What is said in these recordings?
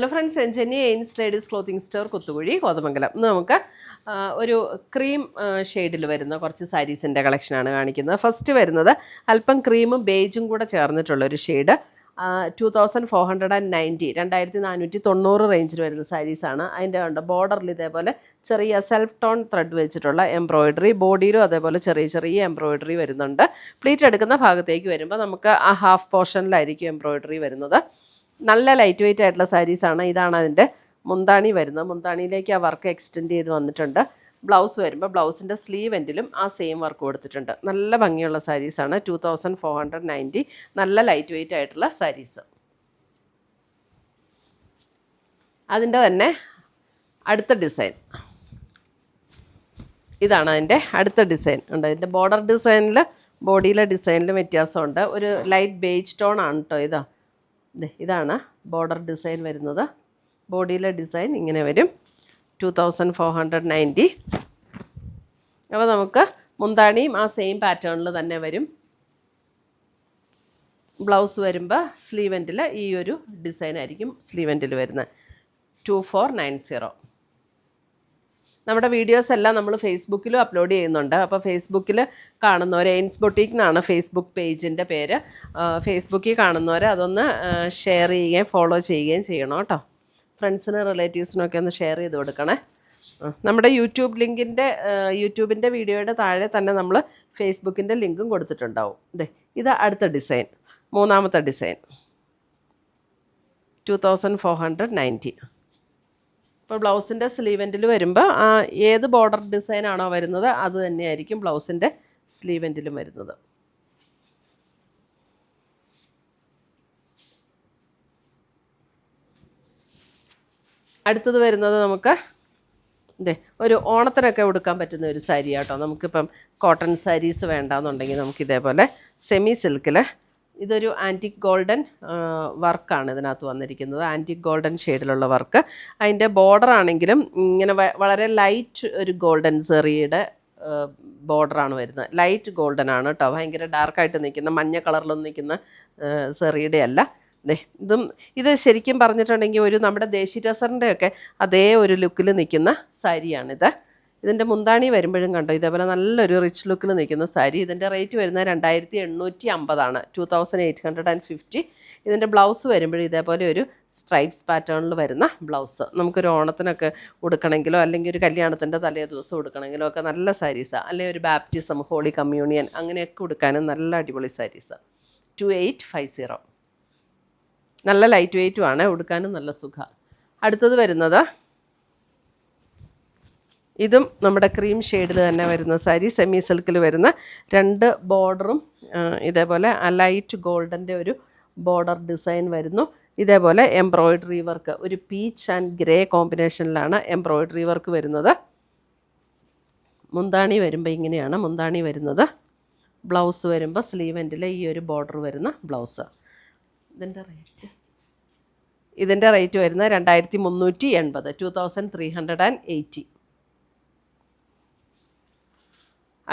Hello friends, എൻജനി എയിൻസ് ladies clothing store Kuthukuzhy Kothamangalam. ഇന്ന് നമുക്ക് ഒരു ക്രീം ഷെയ്ഡിൽ വരുന്ന കുറച്ച് സാരീസിൻ്റെ കളക്ഷനാണ് കാണിക്കുന്നത്. ഫസ്റ്റ് വരുന്നത് അല്പം ക്രീമും ബേജും കൂടെ ചേർന്നിട്ടുള്ളൊരു ഷെയ്ഡ് 2490 2490 റേഞ്ചിൽ വരുന്ന സാരീസാണ്. അതിൻ്റെ ഉണ്ട് ബോർഡറിൽ ഇതേപോലെ ചെറിയ സെൽഫ് ടോൺ ത്രെഡ് വെച്ചിട്ടുള്ള എംബ്രോയിഡറി, ബോഡിയിലും അതേപോലെ ചെറിയ ചെറിയ എംബ്രോയിഡറി വരുന്നുണ്ട്. പ്ലീറ്റ് എടുക്കുന്ന ഭാഗത്തേക്ക് വരുമ്പോൾ നമുക്ക് ആ ഹാഫ് പോർഷനിലായിരിക്കും എംബ്രോയിഡറി വരുന്നത്. നല്ല ലൈറ്റ് വെയിറ്റ് ആയിട്ടുള്ള സാരീസാണ്. ഇതാണ് അതിൻ്റെ മുന്താണി വരുന്നത്. മുന്താണിയിലേക്ക് ആ വർക്ക് എക്സ്റ്റെൻഡ് ചെയ്ത് വന്നിട്ടുണ്ട്. ബ്ലൗസ് വരുമ്പോൾ ബ്ലൗസിൻ്റെ സ്ലീവ് എൻഡിലും ആ സെയിം വർക്ക് കൊടുത്തിട്ടുണ്ട്. നല്ല ഭംഗിയുള്ള സാരീസാണ്. 2490, നല്ല ലൈറ്റ് വെയിറ്റ് ആയിട്ടുള്ള സാരീസ്. അതിൻ്റെ തന്നെ അടുത്ത ഡിസൈൻ ഇതാണ്. അതിൻ്റെ അടുത്ത ഡിസൈൻ ഉണ്ട്. അതിൻ്റെ ബോർഡർ ഡിസൈനിൽ ബോഡിയിലെ ഡിസൈനിലും വ്യത്യാസമുണ്ട്. ഒരു ലൈറ്റ് ബേജ് ടോൺ ആണ് കേട്ടോ. ഇതാണ് ബോർഡർ ഡിസൈൻ വരുന്നത്. ബോഡിയിലെ ഡിസൈൻ ഇങ്ങനെ വരും. 2490. അപ്പോൾ നമുക്ക് മുന്താണിയും ആ സെയിം പാറ്റേണിൽ തന്നെ വരും. ബ്ലൗസ് വരുമ്പോൾ സ്ലീവ് എൻഡിൽ ഈ ഒരു ഡിസൈൻ ആയിരിക്കും സ്ലീവ് എൻഡിൽ വരുന്നത്. 2490. നമ്മുടെ വീഡിയോസ് എല്ലാം നമ്മൾ ഫേസ്ബുക്കിലും അപ്ലോഡ് ചെയ്യുന്നുണ്ട്. അപ്പോൾ ഫേസ്ബുക്കിൽ കാണുന്നവർ, എയിൻസ് ബൊട്ടീക്ക് എന്നാണ് ഫേസ്ബുക്ക് പേജിൻ്റെ പേര്. ഫേസ്ബുക്കിൽ കാണുന്നവർ അതൊന്ന് ഷെയർ ചെയ്യുകയും ഫോളോ ചെയ്യുകയും ചെയ്യണം കേട്ടോ. ഫ്രണ്ട്സിനും റിലേറ്റീവ്സിനൊക്കെ ഒന്ന് ഷെയർ ചെയ്ത് കൊടുക്കണേ. നമ്മുടെ യൂട്യൂബിൻ്റെ വീഡിയോയുടെ താഴെ തന്നെ നമ്മൾ ഫേസ്ബുക്കിൻ്റെ ലിങ്കും കൊടുത്തിട്ടുണ്ടാവും. ഇത് അടുത്ത ഡിസൈൻ, മൂന്നാമത്തെ ഡിസൈൻ 2490. ഇപ്പോൾ ബ്ലൗസിൻ്റെ സ്ലീവ് എൻഡിൽ വരുമ്പോൾ ഏത് ബോർഡർ ഡിസൈനാണോ വരുന്നത് അത് തന്നെയായിരിക്കും ബ്ലൗസിൻ്റെ സ്ലീവ് എൻഡിലും വരുന്നത്. അടുത്തത് വരുന്നത് നമുക്ക് ഒരു ഓണത്തിനൊക്കെ ഉടുക്കാൻ പറ്റുന്ന ഒരു സാരി കേട്ടോ. നമുക്കിപ്പം കോട്ടൺ സാരീസ് വേണ്ടാന്നുണ്ടെങ്കിൽ നമുക്ക് ഇതേപോലെ സെമി സിൽക്കിൽ, ഇതൊരു ആൻറ്റിക് ഗോൾഡൻ വർക്കാണ് ഇതിനകത്ത് വന്നിരിക്കുന്നത്. ആൻറ്റിക് ഗോൾഡൻ ഷെയ്ഡിലുള്ള വർക്ക്. അതിൻ്റെ ബോർഡർ ആണെങ്കിലും ഇങ്ങനെ വളരെ ലൈറ്റ് ഒരു ഗോൾഡൻ സെറിയുടെ ബോർഡറാണ് വരുന്നത്. ലൈറ്റ് ഗോൾഡൻ ആണ് കേട്ടോ. ഭയങ്കര ഡാർക്കായിട്ട് നിൽക്കുന്ന, മഞ്ഞ കളറിലൊന്നും നിൽക്കുന്ന സെറിയുടെ അല്ല. ഇത് ശരിക്കും പറഞ്ഞിട്ടുണ്ടെങ്കിൽ ഒരു നമ്മുടെ ദേശി ടസറിൻ്റെ ഒക്കെ അതേ ഒരു ലുക്കിൽ നിൽക്കുന്ന സാരിയാണിത്. ഇതിൻ്റെ മുന്താണി വരുമ്പോഴും കണ്ടോ ഇതേപോലെ നല്ലൊരു റിച്ച് ലുക്കിൽ നിൽക്കുന്ന സാരി. ഇതിൻ്റെ റേറ്റ് വരുന്നത് 2850. 2850. ഇതിൻ്റെ ബ്ലൗസ് വരുമ്പോഴും ഇതേപോലെ ഒരു സ്ട്രൈപ്സ് പാറ്റേണിൽ വരുന്ന ബ്ലൗസ്. നമുക്കൊരു ഓണത്തിനൊക്കെ ഉടുക്കണമെങ്കിലോ അല്ലെങ്കിൽ ഒരു കല്യാണത്തിൻ്റെ തലേ ദിവസം ഉടുക്കണമെങ്കിലോ ഒക്കെ നല്ല സാരീസാണ്. അല്ലെങ്കിൽ ഒരു ബാപ്റ്റിസം, ഹോളി കമ്മ്യൂണിയൻ അങ്ങനെയൊക്കെ ഉടുക്കാനും നല്ല അടിപൊളി സാരീസ്. 2850. നല്ല ലൈറ്റ് വെയ്റ്റുമാണ്, ഉടുക്കാനും നല്ല സുഖമാണ്. അടുത്തത് വരുന്നത് ഇതും നമ്മുടെ ക്രീം ഷെയ്ഡിൽ തന്നെ വരുന്ന സാരി. സെമി സിൽക്കിൽ വരുന്ന രണ്ട് ബോർഡറും ഇതേപോലെ ലൈറ്റ് ഗോൾഡൻ്റെ ഒരു ബോർഡർ ഡിസൈൻ വരുന്നു. ഇതേപോലെ എംബ്രോയിഡറി വർക്ക്, ഒരു പീച്ച് ആൻഡ് ഗ്രേ കോമ്പിനേഷനിലാണ് എംബ്രോയിഡറി വർക്ക് വരുന്നത്. മുന്താണി വരുമ്പോൾ ഇങ്ങനെയാണ് മുന്താണി വരുന്നത്. ബ്ലൗസ് വരുമ്പോൾ സ്ലീവ് എൻഡിൽ ഈ ഒരു ബോർഡർ വരുന്ന ബ്ലൗസ്. ഇതിൻ്റെ റേറ്റ് വരുന്നത് 2380. 2380.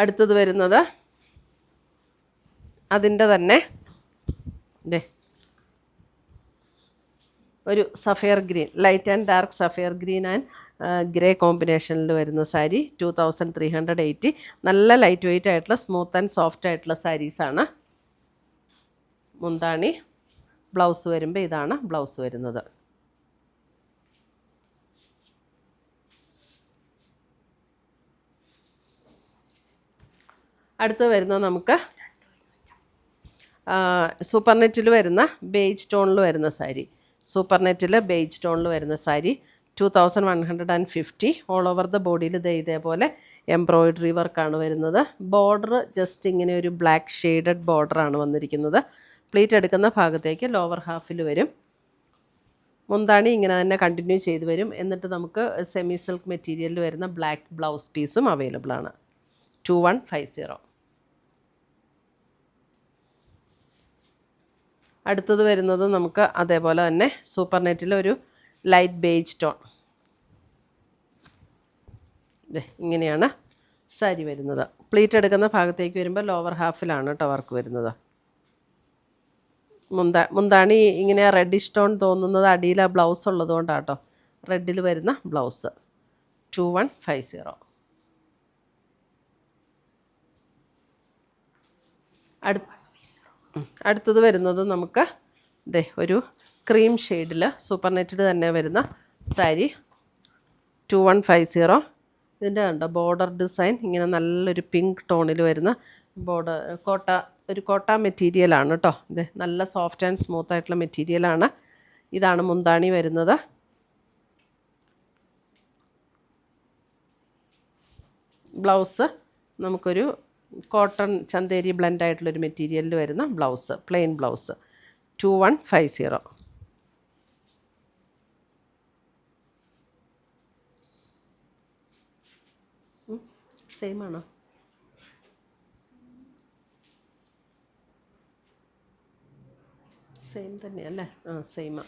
അടുത്തത് വരുന്നത് അതിൻ്റെ തന്നെ ഒരു sapphire green, light and dark sapphire green and grey കോമ്പിനേഷനിൽ വരുന്ന സാരി. 2380. നല്ല ലൈറ്റ് വെയിറ്റ് ആയിട്ടുള്ള സ്മൂത്ത് ആൻഡ് സോഫ്റ്റ് ആയിട്ടുള്ള സാരീസാണ്. മുന്താണി, ബ്ലൗസ് വരുമ്പോൾ ഇതാണ് ബ്ലൗസ് വരുന്നത്. അടുത്ത് വരുന്നത് നമുക്ക് സൂപ്പർ നെറ്റിൽ വരുന്ന ബേജ് ടോണിൽ വരുന്ന സാരി. സൂപ്പർ നെറ്റിൽ ബേജ് ടോണിൽ വരുന്ന സാരി 2150. ഓൾ ഓവർ ദ ബോഡിയിൽ ഇതേപോലെ എംബ്രോയിഡറി വർക്കാണ് വരുന്നത്. ബോർഡർ ജസ്റ്റ് ഇങ്ങനെ ഒരു ബ്ലാക്ക് ഷെയ്ഡഡ് ബോർഡറാണ് വന്നിരിക്കുന്നത്. പ്ലീറ്റ് എടുക്കുന്ന ഭാഗത്തേക്ക് ലോവർ ഹാഫിൽ വരും. മുന്താണി ഇങ്ങനെ തന്നെ കണ്ടിന്യൂ ചെയ്ത് വരും. എന്നിട്ട് നമുക്ക് സെമി സിൽക്ക് മെറ്റീരിയലിൽ വരുന്ന ബ്ലാക്ക് ബ്ലൗസ് പീസും അവൈലബിൾ ആണ്. 2150. അടുത്തത് വരുന്നത് നമുക്ക് അതേപോലെ തന്നെ സൂപ്പർ നെറ്റിൽ ഒരു ലൈറ്റ് ബേജ് ടോൺ. ഇങ്ങനെയാണ് സാരി വരുന്നത്. പ്ലീറ്റ് എടുക്കുന്ന ഭാഗത്തേക്ക് വരുമ്പോൾ ലോവർ ഹാഫിലാണ് കേട്ടോ വർക്ക് വരുന്നത്. മുന്താണി ഇങ്ങനെ റെഡിഷ് ടോൺ തോന്നുന്നത് അടിയിൽ ആ ബ്ലൗസ് ഉള്ളത് കൊണ്ടാണ് കേട്ടോ. റെഡിൽ വരുന്ന ബ്ലൗസ് 2150. അടുത്തത് വരുന്നത് നമുക്ക് ഒരു ക്രീം ഷെയ്ഡിൽ സൂപ്പർ നെറ്റിൽ തന്നെ വരുന്ന സാരി 2150. ഇതിൻ്റെ കണ്ടോ ബോർഡർ ഡിസൈൻ ഇങ്ങനെ നല്ലൊരു പിങ്ക് ടോണിൽ വരുന്ന ബോർഡർ കോട്ട മെറ്റീരിയലാണ് കേട്ടോ. ഇത് നല്ല സോഫ്റ്റ് ആൻഡ് സ്മൂത്ത് ആയിട്ടുള്ള മെറ്റീരിയലാണ്. ഇതാണ് മുന്താണി വരുന്നത്. ബ്ലൗസ് നമുക്കൊരു കോട്ടൺ ചന്തേരി ബ്ലെൻഡ് ആയിട്ടുള്ളൊരു മെറ്റീരിയലിൽ വരുന്ന ബ്ലൗസ്, പ്ലെയിൻ ബ്ലൗസ് 2150. സെയിം ആണോ? സെയിം തന്നെയല്ലേ? സെയിമാ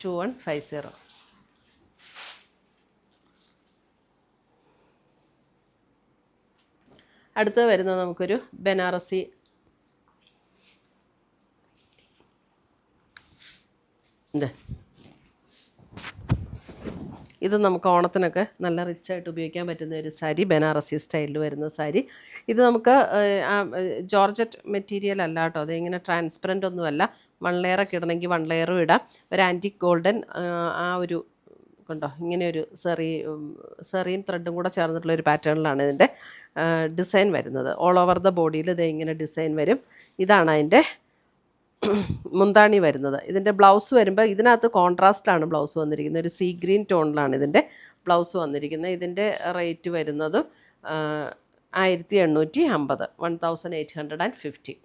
2150. അടുത്ത് വരുന്നത് നമുക്കൊരു ബനാറസി ഇത് നമുക്ക് ഓണത്തിനൊക്കെ നല്ല റിച്ചായിട്ട് ഉപയോഗിക്കാൻ പറ്റുന്ന ഒരു സാരി, ബനാറസി സ്റ്റൈലിൽ വരുന്ന സാരി. ഇത് നമുക്ക് ജോർജറ്റ് മെറ്റീരിയൽ അല്ല കേട്ടോ. അതിങ്ങനെ ട്രാൻസ്പെറൻ്റ് ഒന്നുമല്ല. 1 ലെയറൊക്കെ ഇടണമെങ്കിൽ 1 ലെയറും ഇടാം. ഒരു ആൻറ്റിക് ഗോൾഡൻ ആ ഒരു കണ്ടോ ഇങ്ങനെ ഒരു സെറിയും ത്രെഡും കൂടെ ചേർന്നിട്ടുള്ളൊരു പാറ്റേണിലാണ് ഇതിൻ്റെ ഡിസൈൻ വരുന്നത്. ഓൾ ഓവർ ദ ബോഡിയിൽ ഇത് ഇങ്ങനെ ഡിസൈൻ വരും. ഇതാണ് അതിൻ്റെ മുന്താണി വരുന്നത്. ഇതിൻ്റെ ബ്ലൗസ് വരുമ്പോൾ ഇതിനകത്ത് കോൺട്രാസ്റ്റിലാണ് ബ്ലൗസ് വന്നിരിക്കുന്നത്. ഒരു സീ ഗ്രീൻ ടോണിലാണ് ഇതിൻ്റെ ബ്ലൗസ് വന്നിരിക്കുന്നത്. ഇതിൻ്റെ റേറ്റ് വരുന്നത് 1850, 1850.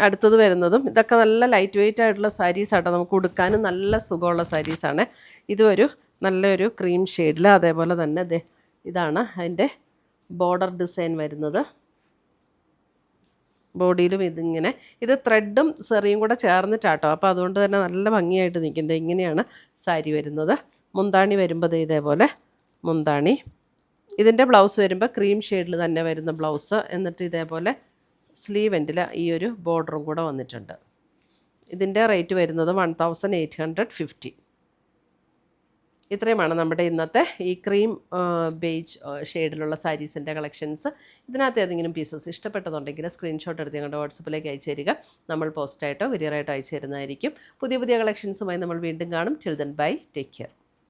അടുത്തത് വരുന്നതും ഇതൊക്കെ നല്ല ലൈറ്റ് വെയ്റ്റ് ആയിട്ടുള്ള സാരീസാട്ടോ. നമുക്ക് ഉടുക്കാനും നല്ല സുഖമുള്ള സാരീസാണ്. ഇതൊരു നല്ലൊരു ക്രീം ഷെയ്ഡിൽ, അതേപോലെ തന്നെ ഇതാണ് അതിൻ്റെ ബോർഡർ ഡിസൈൻ വരുന്നത്. ബോഡിയിലും ഇതിങ്ങനെ ഇത് ത്രെഡും സെറിയും കൂടെ ചേർന്നിട്ടാട്ടോ. അപ്പോൾ അതുകൊണ്ട് തന്നെ നല്ല ഭംഗിയായിട്ട് നിൽക്കുന്നത്. ഇങ്ങനെയാണ് സാരി വരുന്നത്. മുന്താണി വരുമ്പോൾ ഇതേപോലെ മുന്താണി. ഇതിൻ്റെ ബ്ലൗസ് വരുമ്പോൾ ക്രീം ഷെയ്ഡിൽ തന്നെ വരുന്ന ബ്ലൗസ്. എന്നിട്ട് ഇതേപോലെ സ്ലീവ് എൻഡിൽ ഈ ഒരു ബോർഡറും കൂടെ വന്നിട്ടുണ്ട്. ഇതിൻ്റെ റേറ്റ് വരുന്നത് 1850. ഇത്രയുമാണ് നമ്മുടെ ഇന്നത്തെ ഈ ക്രീം ബേജ് ഷെയ്ഡിലുള്ള സാരീസിൻ്റെ കളക്ഷൻസ്. ഇതിനകത്ത് ഏതെങ്കിലും പീസസ് ഇഷ്ടപ്പെട്ടതുണ്ടെങ്കിൽ സ്ക്രീൻഷോട്ട് എടുത്ത് ഞങ്ങളുടെ വാട്സപ്പിലേക്ക് അയച്ചു തരിക. നമ്മൾ പോസ്റ്റായിട്ടോ കൊറിയറായിട്ടോ അയച്ചു തരുന്നതായിരിക്കും. പുതിയ കളക്ഷൻസുമായി നമ്മൾ വീണ്ടും കാണും. Till then bye, take care.